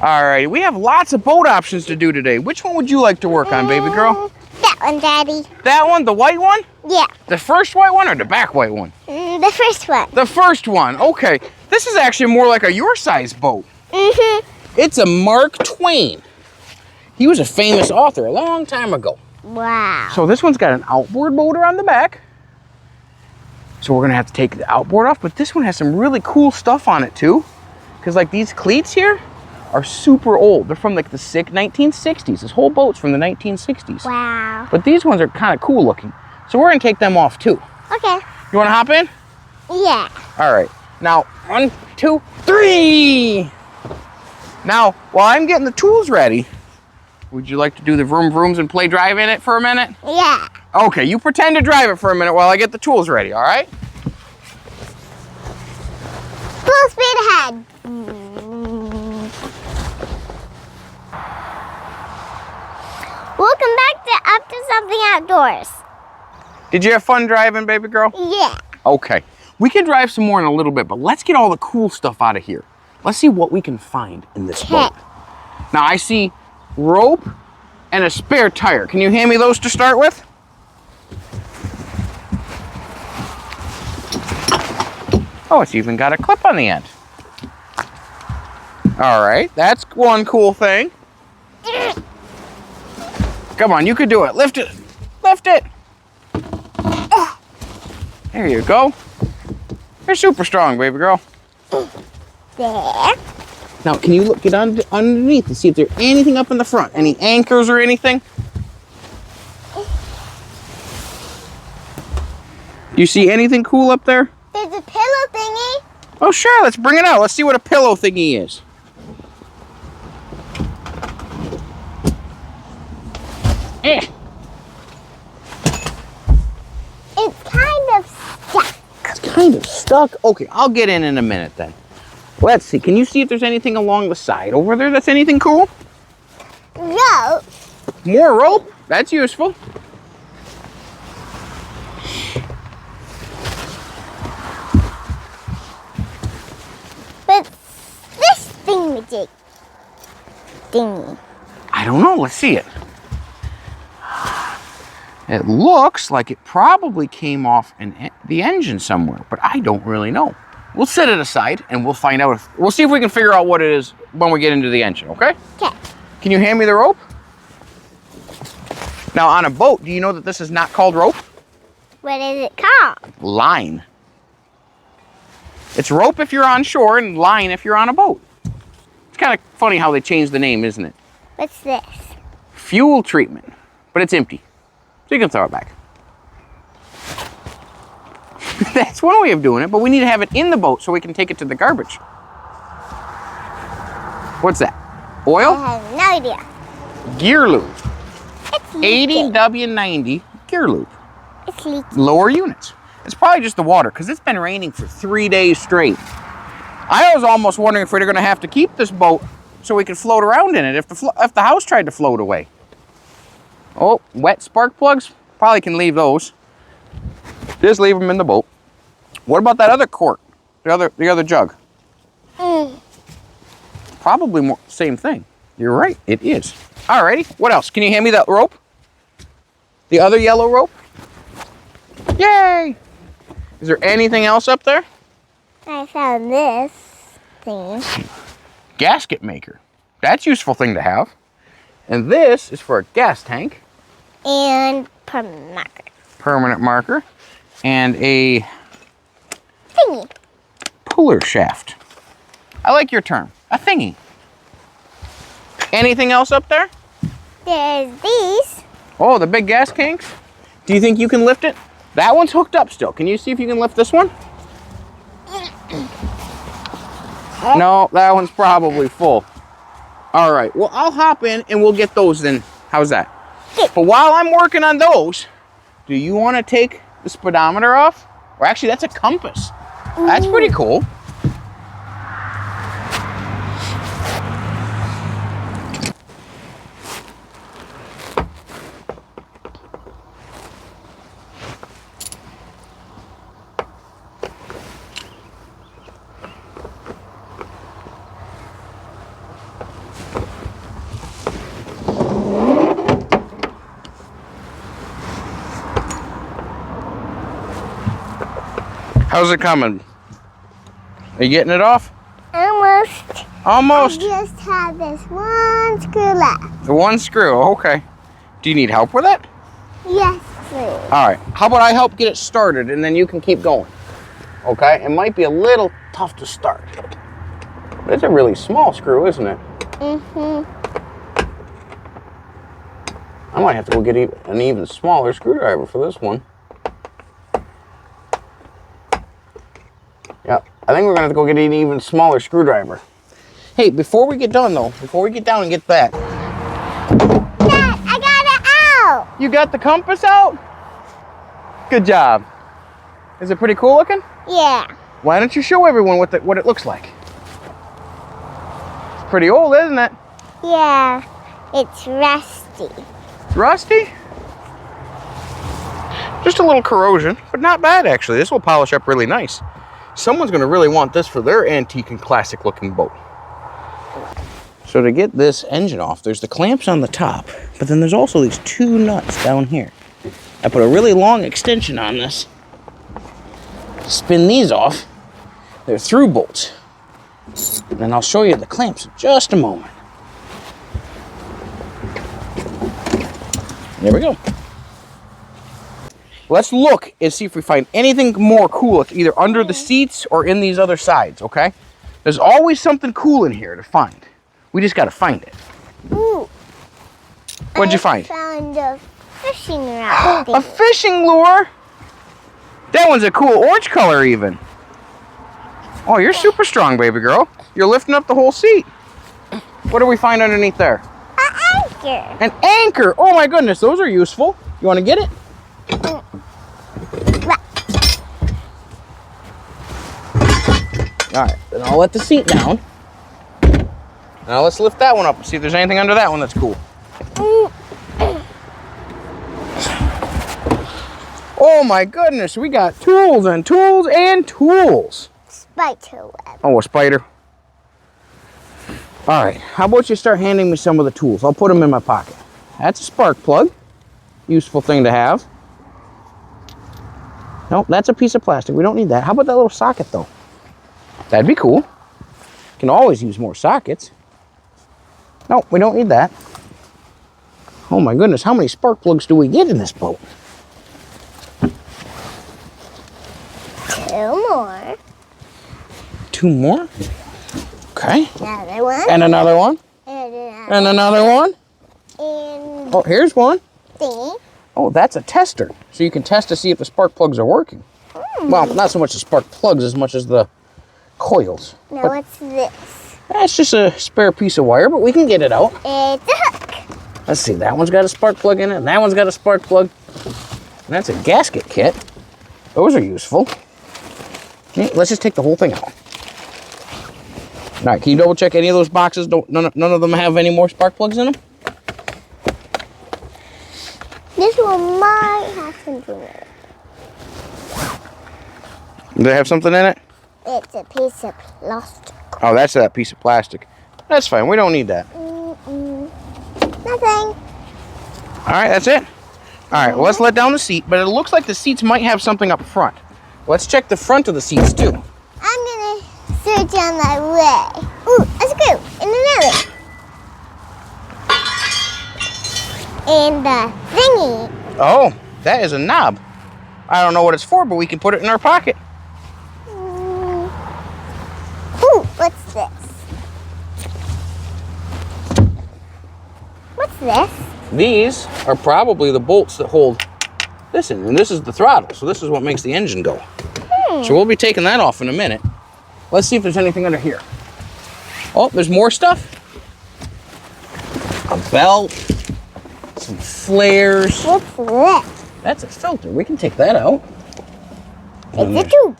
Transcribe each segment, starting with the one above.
All right, we have lots of boat options to do today. Which one would you like to work on, baby girl? That one, Daddy. That one, the white one? Yeah. The first white one or the back white one? The first one. The first one, okay. This is actually more like a your size boat. Mm-hmm. It's a Mark Twain. He was a famous author a long time ago. Wow. So this one's got an outboard motor on the back. So we're gonna have to take the outboard off, but this one has some really cool stuff on it too. Because like these cleats here are super old. They're from like the 1960s. This whole boat's from the 1960s. Wow. But these ones are kind of cool looking. So we're gonna take them off too. Okay. You wanna hop in? Yeah. All right. Now, 1, 2, 3. Now, while I'm getting the tools ready, would you like to do the vroom vrooms and play drive in it for a minute? Yeah. Okay, you pretend to drive it for a minute while I get the tools ready, all right? Full speed ahead. Welcome back to Up to Something Outdoors. Did you have fun driving, baby girl? Yeah. Okay. We can drive some more in a little bit, but let's get all the cool stuff out of here. Let's see what we can find in this boat. Now, I see rope and a spare tire. Can you hand me those to start with? Oh, it's even got a clip on the end. All right, that's one cool thing. Come on, you can do it. Lift it. Lift it. There you go. You're super strong, baby girl. There. Now, can you get underneath and see if there's anything up in the front? Any anchors or anything? Do you see anything cool up there? There's a pillow thingy. Oh, sure. Let's bring it out. Let's see what a pillow thingy is. Eh. It's kind of stuck. It's kind of stuck. Okay, I'll get in a minute then. Let's see. Can you see if there's anything along the side over there that's anything cool? Rope. More rope? That's useful. But this thingamajig thingy. I don't know. Let's see it. It looks like it probably came off the engine somewhere, but I don't really know. We'll set it aside and we'll find out we'll see if we can figure out what it is when we get into the engine, okay? Okay. Can you hand me the rope? Now on a boat, do you know that this is not called rope? What is it called? Line. It's rope if you're on shore and line if you're on a boat. It's kind of funny how they changed the name, isn't it? What's this? Fuel treatment, but it's empty. So you can throw it back. That's one way of doing it, but we need to have it in the boat so we can take it to the garbage. What's that? Oil? I have no idea. Gear lube. It's leaking. 80W90 gear lube. It's leaking. Lower units. It's probably just the water because it's been raining for 3 days straight. I was almost wondering if we were going to have to keep this boat so we could float around in it if the house tried to float away. Oh, wet spark plugs? Probably can leave those. Just leave them in the boat. What about that other quart? The other jug? Probably more, same thing. You're right, it is. Alrighty, what else? Can you hand me that rope? The other yellow rope? Yay! Is there anything else up there? I found this thing. Gasket maker. That's a useful thing to have. And this is for a gas tank. And permanent marker. Permanent marker. And a Thingy. puller shaft. I like your term. A thingy. Anything else up there? There's these. Oh, the big gas tanks? Do you think you can lift it? That one's hooked up still. Can you see if you can lift this one? No, that one's probably full. All right, well, I'll hop in and we'll get those then. How's that? But while I'm working on those, do you want to take the speedometer off? Or actually, that's a compass. That's pretty cool. How's it coming? Are you getting it off? Almost. Almost. I just have this one screw left. The one screw, okay. Do you need help with it? Yes, please. All right, how about I help get it started and then you can keep going? Okay, it might be a little tough to start. But it's a really small screw, isn't it? Mm-hmm. I might have to go get an even smaller screwdriver for this one. Yeah, I think we're gonna have to go get an even smaller screwdriver. Hey, before we get done though, before we get down and get back. Dad, I got it out. You got the compass out? Good job. Is it pretty cool looking? Yeah. Why don't you show everyone what it looks like? It's pretty old, isn't it? Yeah. It's rusty. It's rusty? Just a little corrosion, but not bad actually. This will polish up really nice. Someone's gonna really want this for their antique and classic looking boat. So to get this engine off, there's the clamps on the top, but then there's also these two nuts down here. I put a really long extension on this. Spin these off. They're through bolts. And I'll show you the clamps in just a moment. There we go. Let's look and see if we find anything more cool. It's either under the seats or in these other sides, okay? There's always something cool in here to find. We just gotta find it. Ooh. What'd you find? I found a fishing rod. A fishing lure? That one's a cool orange color even. Oh, you're super strong, baby girl. You're lifting up the whole seat. What do we find underneath there? An anchor. An anchor. Oh my goodness, those are useful. You wanna get it? All right, then I'll let the seat down. Now let's lift that one up and see if there's anything under that one that's cool. Oh my goodness, we got tools and tools and tools. Spider web. Oh, a spider. All right, how about you start handing me some of the tools? I'll put them in my pocket. That's a spark plug. Useful thing to have. Nope, that's a piece of plastic. We don't need that. How about that little socket though? That'd be cool. Can always use more sockets. No, we don't need that. Oh my goodness, how many spark plugs do we get in this boat? 2 more. 2 more? Okay. Another one. And another one. And another. And another one. And Oh, here's one. thingy. Oh, that's a tester. So you can test to see if the spark plugs are working. Well, not so much the spark plugs as much as the coils. Now But what's this? that's just a spare piece of wire, but we can get it out. It's a hook. Let's see, that one's got a spark plug in it, and that one's got a spark plug. And that's a gasket kit. Those are useful. Okay, let's just take the whole thing out. All right, can you double check any of those boxes? None of them have any more spark plugs in them? This one might have something in it. Do they have something in it? It's a piece of plastic. Oh, that's that piece of plastic. That's fine, we don't need that. Nothing. All right, that's it. All right, well, let's let down the seat, but it looks like the seats might have something up front. Let's check the front of the seats too. I'm gonna search on my way. Ooh, a screw and another. And the thingy. Oh, that is a knob. I don't know what it's for, but we can put it in our pocket. Ooh, what's this? What's this? These are probably the bolts that hold this in, and this is the throttle, so this is what makes the engine go. So we'll be taking that off in a minute. Let's see if there's anything under here. Oh, there's more stuff. A belt, some flares. What's this? That's a filter. We can take that out. It's a tube.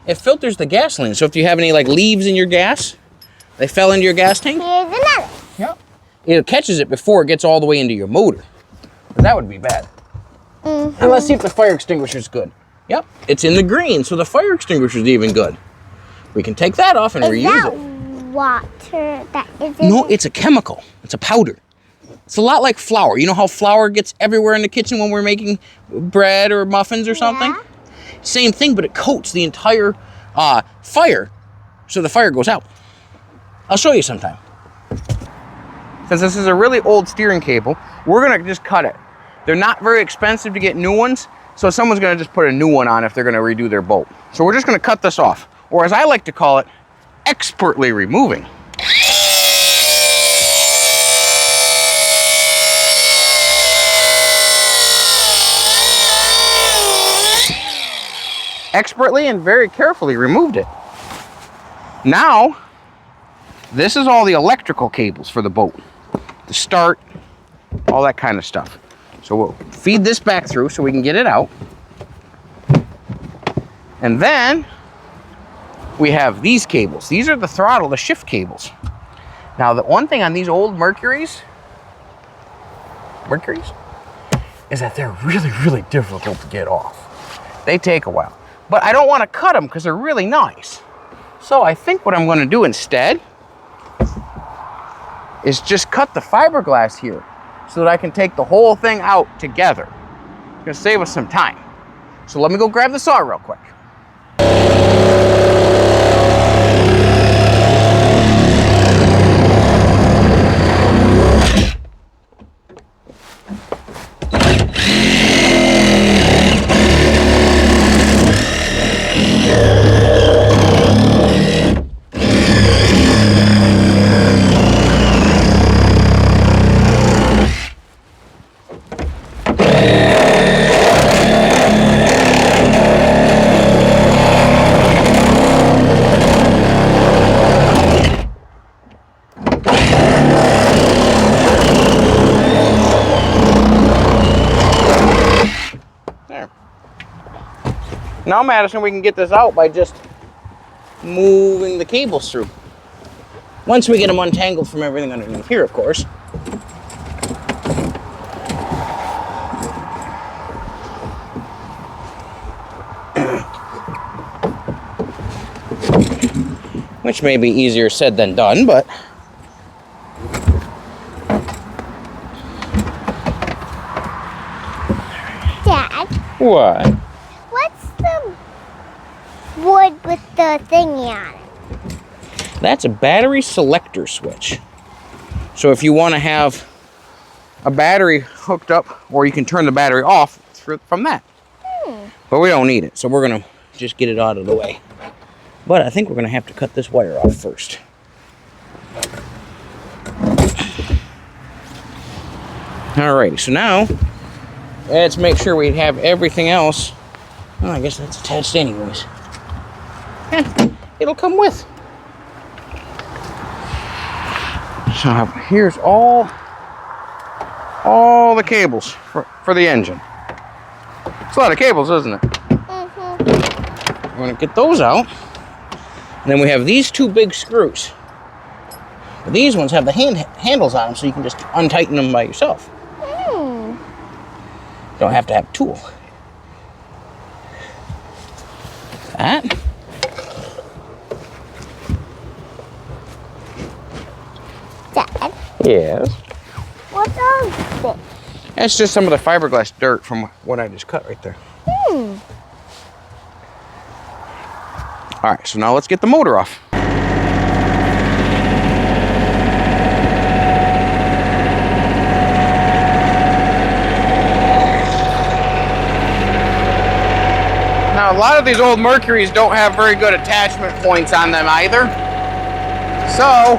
It filters the gasoline, so if you have any like leaves in your gas, they fell into your gas tank. Here's another. Yep. It catches it before it gets all the way into your motor. But that would be bad. And let's see if the fire extinguisher's good. Yep, it's in the green, so the fire extinguisher's even good. We can take that off and Is reuse that it. water that is in No, it? it's a chemical. It's a powder. It's a lot like flour. You know how flour gets everywhere in the kitchen when we're making bread or muffins or something? Yeah. Same thing, but it coats the entire fire, so the fire goes out. I'll show you sometime. Since this is a really old steering cable, we're gonna just cut it. They're not very expensive to get new ones, so someone's gonna just put a new one on if they're gonna redo their boat. So we're just gonna cut this off, or as I like to call it, expertly removing. Expertly and very carefully removed it. Now, this is all the electrical cables for the boat. The start, all that kind of stuff. So we'll feed this back through so we can get it out. And then we have these cables. These are the throttle, the shift cables. Now, the one thing on these old Mercuries is that they're really, really difficult to get off. They take a while. But I don't want to cut them because they're really nice. So I think what I'm going to do instead is just cut the fiberglass here so that I can take the whole thing out together. It's going to save us some time. So let me go grab the saw real quick. Now, Madison, we can get this out by just moving the cables through. Once we get them untangled from everything underneath here, of course. Which may be easier said than done, but... Dad? What? What's the wood with the thingy on it? That's a battery selector switch. So if you want to have a battery hooked up, or you can turn the battery off from that. But we don't need it, so we're going to just get it out of the way. But I think we're going to have to cut this wire off first. Alrighty, so now let's make sure we have everything else. Oh, I guess that's attached anyways. It'll come with. So here's all the cables for the engine. It's a lot of cables, isn't it? We're going to get those out. And then we have these two big screws. These ones have the handles on them, so you can just untighten them by yourself. Don't have to have a tool. That. Dad? Yes. What's all this? That's just some of the fiberglass dirt from what I just cut right there. All right, so now let's get the motor off. Now, a lot of these old Mercuries don't have very good attachment points on them either. So,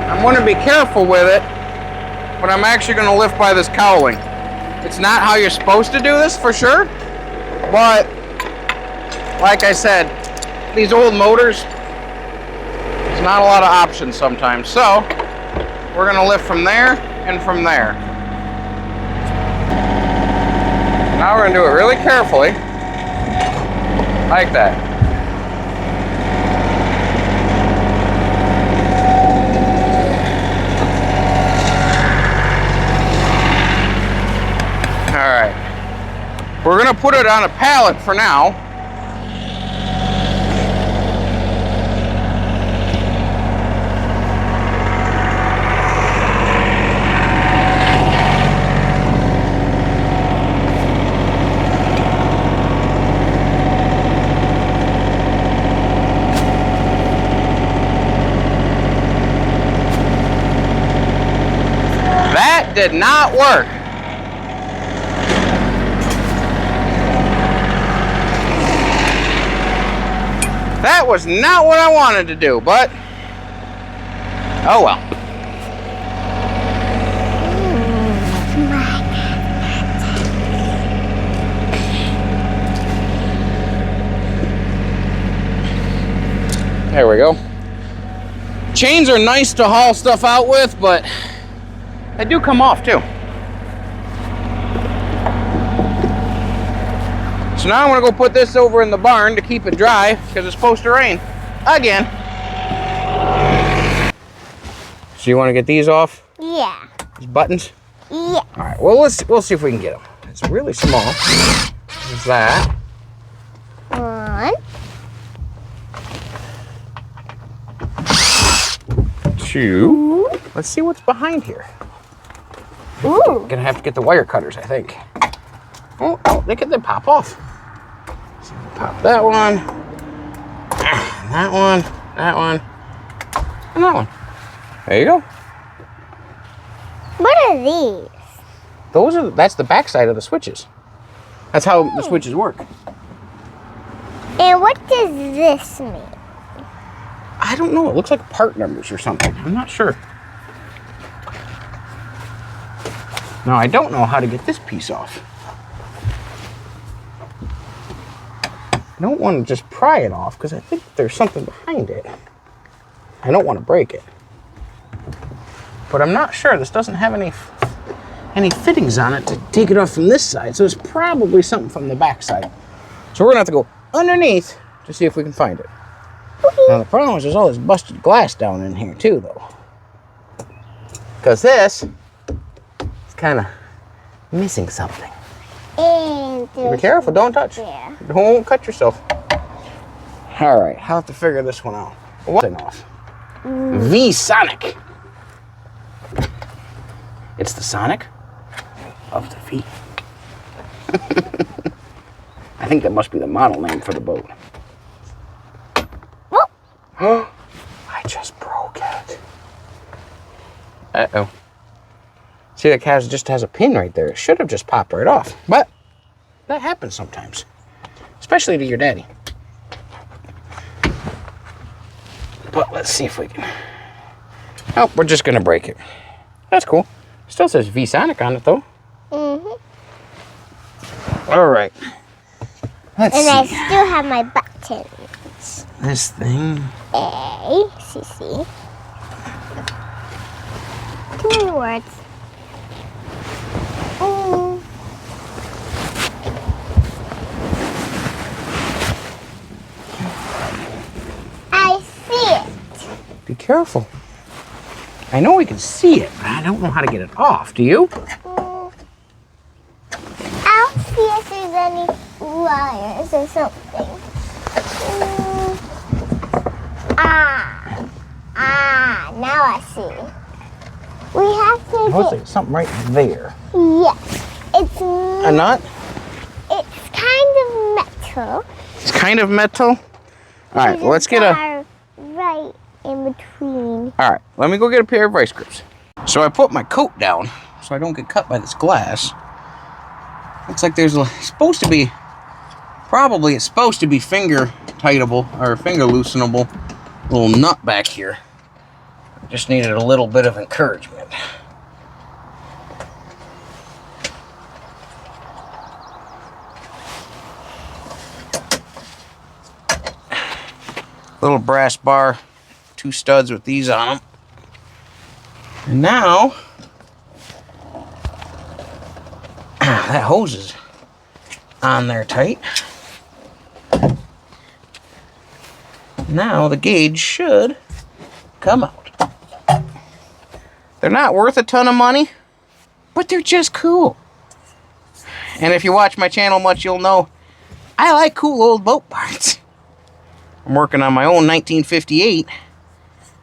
I'm going to be careful with it, but I'm actually going to lift by this cowling. It's not how you're supposed to do this, for sure, but like I said, these old motors, there's not a lot of options sometimes. So, we're going to lift from there and from there. Now we're going to do it really carefully. Like that. All right. We're going to put it on a pallet for now. did not work. That was not what I wanted to do, but oh well. There we go. Chains are nice to haul stuff out with, but they do come off too. So now I'm gonna go put this over in the barn to keep it dry because it's supposed to rain again. So you want to get these off? Yeah. These buttons? Yeah. All right. Well, we'll see if we can get them. It's really small. There's that. 1. 2. Let's see what's behind here. Ooh. Gonna have to get the wire cutters, I think. Oh, they pop off. So pop that one, that one, that one, and that one. There you go. What are these? That's the back side of the switches. That's how the switches work. And what does this mean? I don't know. It looks like part numbers or something. I'm not sure. Now, I don't know how to get this piece off. I don't want to just pry it off because I think there's something behind it. I don't want to break it. But I'm not sure. This doesn't have any fittings on it to take it off from this side. So it's probably something from the back side. So we're going to have to go underneath to see if we can find it. Now the problem is there's all this busted glass down in here too, though. Because this is kind of missing something. And Be careful, don't touch. Yeah. Don't cut yourself. All right, I'll have to figure this one out. What's off? V-Sonic. It's the Sonic of the V. I think that must be the model name for the boat. I just broke it. Uh-oh. See, that just has a pin right there. It should have just popped right off. But that happens sometimes. Especially to your daddy. But let's see if we can. Oh, we're just going to break it. That's cool. Still says V-Sonic on it, though. Mm-hmm. All right. Let's see. I still have my buttons. This thing. A, C, C. Too many words. I see it. Be careful. I know we can see it, but I don't know how to get it off. Do you? I'll see if there's any wires or something. Now I see. We have to Oh, there's something right there. Yes. It's A nut? It's kind of metal. It's kind of metal? All right, well, let's get a... Right in between. All right, let me go get a pair of vice grips. So I put my coat down so I don't get cut by this glass. Looks like there's supposed to be, probably it's supposed to be finger tightable or finger loosenable little nut back here. Just needed a little bit of encouragement. Little brass bar, 2 studs with these on them. And now, that hose is on there tight. Now the gauge should come out. They're not worth a ton of money, but they're just cool. And if you watch my channel much, you'll know I like cool old boat parts. I'm working on my own 1958.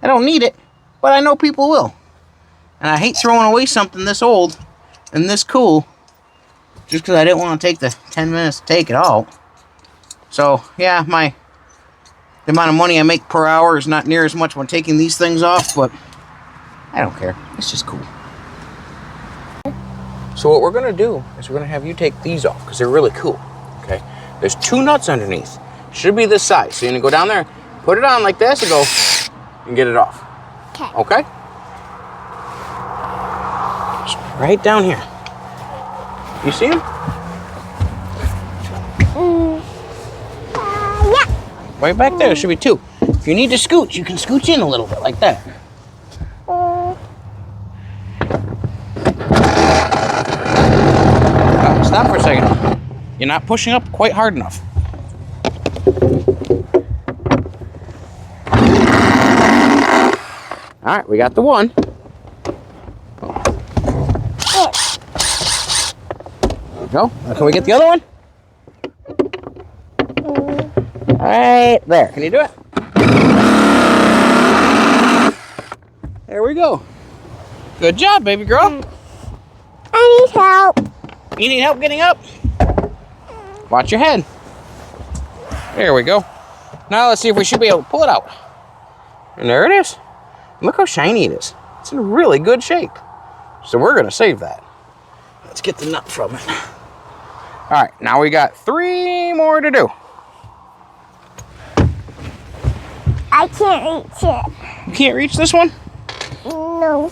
I don't need it, but I know people will. And I hate throwing away something this old and this cool just because I didn't want to take the 10 minutes to take it out. So, yeah, the amount of money I make per hour is not near as much when taking these things off, but I don't care. It's just cool. So what we're gonna do is we're gonna have you take these off because they're really cool, okay? There's 2 nuts underneath. Should be this size. So you're gonna go down there, put it on like this and go and get it off. Okay. Okay? Just right down here. You see them? Yeah. Right back there, there should be 2. If you need to scooch, you can scooch in a little bit like that. Oh, stop for a second. You're not pushing up quite hard enough. All right, we got the one. There we go. Now can we get the other one? Right there. Can you do it? There we go. Good job, baby girl. I need help. You need help getting up? Watch your head. There we go. Now let's see if we should be able to pull it out. And there it is. Look how shiny it is. It's in really good shape. So we're going to save that. Let's get the nut from it. All right, now we got 3 more to do. I can't reach it. You can't reach this one? No. All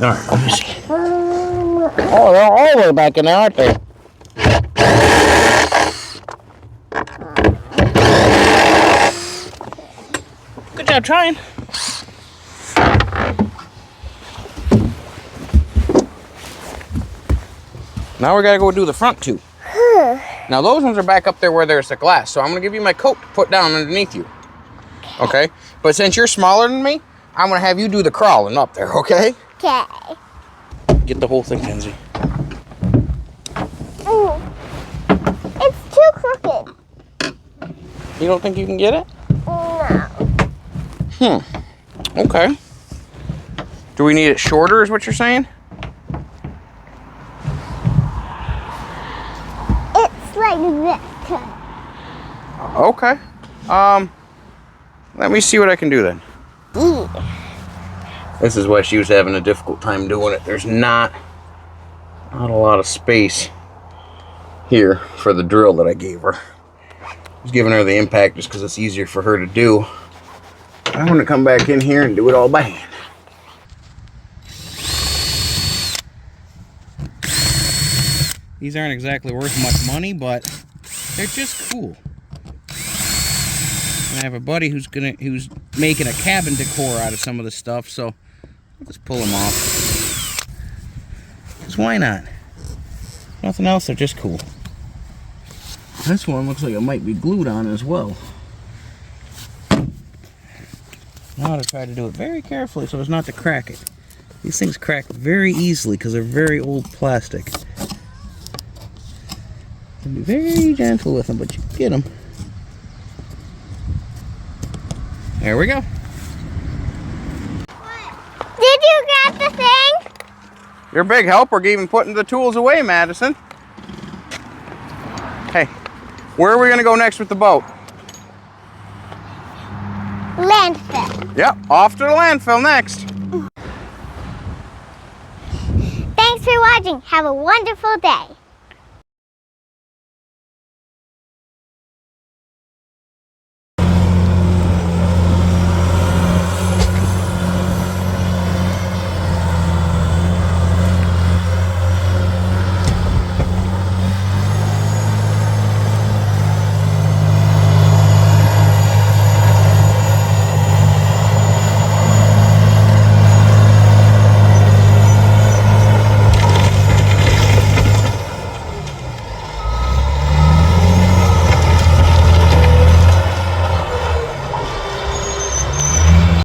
right, let me see. Oh, they're all the way back in there, aren't they? Good job trying. Now we gotta go do the front 2. Now those ones are back up there where there's the glass, so I'm gonna give you my coat to put down underneath you. Okay? But since you're smaller than me, I'm gonna have you do the crawling up there, okay? Okay. Get the whole thing, Kenzie. It's too crooked. You don't think you can get it? No. Okay. Do we need it shorter, is what you're saying? It's like this. Okay. Let me see what I can do then. This is why she was having a difficult time doing it. There's not a lot of space here for the drill that I gave her. I was giving her the impact just because it's easier for her to do. I want to come back in here and do it all by hand. These aren't exactly worth much money, but they're just cool. I have a buddy who's making a cabin decor out of some of the stuff, so I'll just pull them off. Because why not? Nothing else, they're just cool. This one looks like it might be glued on as well. Now to try to do it very carefully so as not to crack it. These things crack very easily because they're very old plastic. And be very gentle with them, but you get them. There we go. Did you get the thing? You're a big help. We're even putting the tools away, Madison. Hey, where are we going to go next with the boat? Landfill. Yep, off to the landfill next. Thanks for watching. Have a wonderful day.